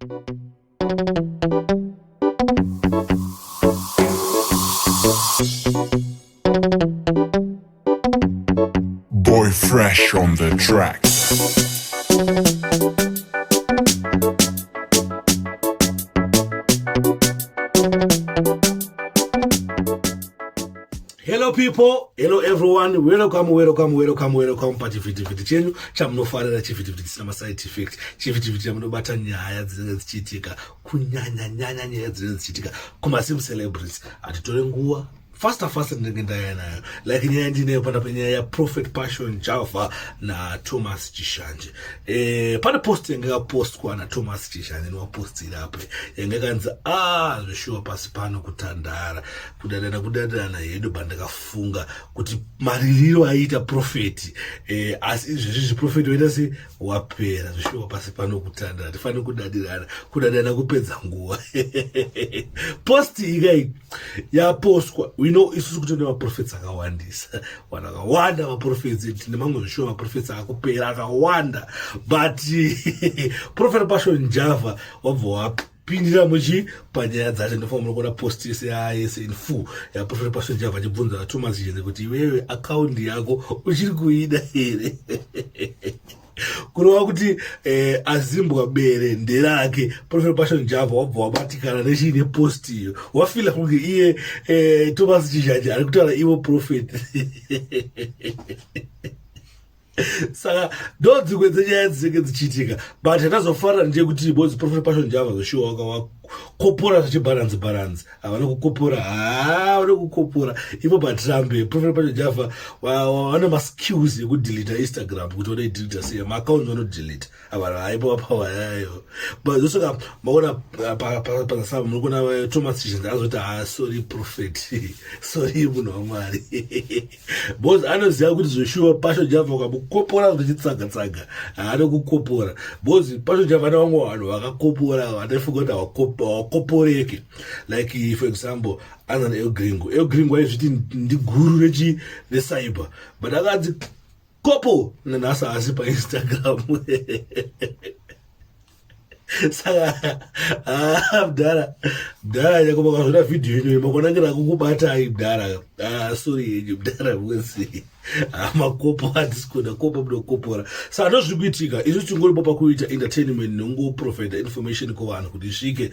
Boy Fresh on the track. Hello people, hello everyone, welcome pachivhitivhiti chenyu chamunofarira chivhitivhiti chisina maside effect, chivhitivhiti chamunobata nyaya dzinenge dzichiitika, kunyanya nyaya dzinenge dzichiitika kumasim celebrities. Hatitore nguva fasta ndenge ndaya nayo, like nyaya ndineyo panda penyaya ya Prophet Passion Java na Thomas Chizhanje. Pane post yanga yapostwa na Thomas Chizhanje niwapostira apo yanga kanzi zvishuwa pasi pano kutandara kudadana hedu bandakafunga kuti maririro aita Prophet asi izvezvi Prophet waita se wapera, zvishuwa pasi pano kutandara, tifane kudadana kupedza nguva. Post ikai yapostwa. We know isusu kuti nemaprofits akawandisa, wanakawanda maprofits, tine mamwe zvishuwa maprofits akupera akawanda, but Prophet Passion Java wabva wapindira muchi panyaya dzacho. Ndofana munokuona post yese in full ya Prophet Passion Java achibvunza Thomas Chizhanje kuti iwewe account yako uchiri kuida here. Kurova kuti azimbwa bere nderake Prophet Passion Java wabva wabatikana nechine post iyo, wafila kunge iye Thomas Chizhanje ari kutaura ivo Prophet. Saka ndo dzimwe dzenyaya dzinenge dzichiitika, but hatazofarira nje kuti bozi Prophet Passion Java zoshuwa wakakopora zvichibaranzi havana kukopora, havana kukopora ipo patrambe. Prophet Passion Java wana maskills ekudeleta Instagram kuti wanoideleta sei, maaccounts wanodeleta avana haipo mapower yayo. But zosoka maona pasasama munokuona Thomas Chizhanje azoti sorry Prophet, sorry munhu waMwari. Bozi anoziva kuti zoshuwa Passion Java wakakopora zvichitsaga haana kukopora. Bozi Passion Java nevamwe vanhu vakakopora vanofunga kuti wakoporeke, like for example anana Elgringo aizviti ndiguru recyber, but akadzi kopo nanhasa asi paInstagram. Saka mdara nyako makazvona vhidhiyo inoyi makonangira kukubatai mdara. Sorry yenyu mdara mwese. Makopo hadisikuda kopo munokopora. Saka ndozviri kuitika, isu tingoripo pakuita entertainment nongoprovide information kuvanhu kuti isvike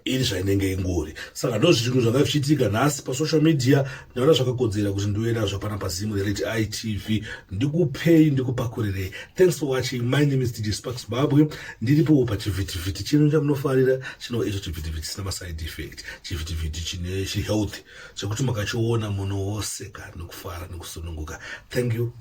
iri zvainenge ingori. Saka ndozvinhu zvanga zvichiitika nhasi pasocial media. Ndaona zvakakodzera kuti ndiuye nazvo pana pazimu rereti ITV ndikupei ndikupakurirei. Thanks for watching. My name is DJ Sparks Zimbabwe. Ndiripo pachivhitivhiti chino chamunofarira, chinova icho chivhitivhiti chisina maside effect, chivhitivhiti chine chihealthy chekuti makachiona munoseka nekufara nekusununguka. Thank you.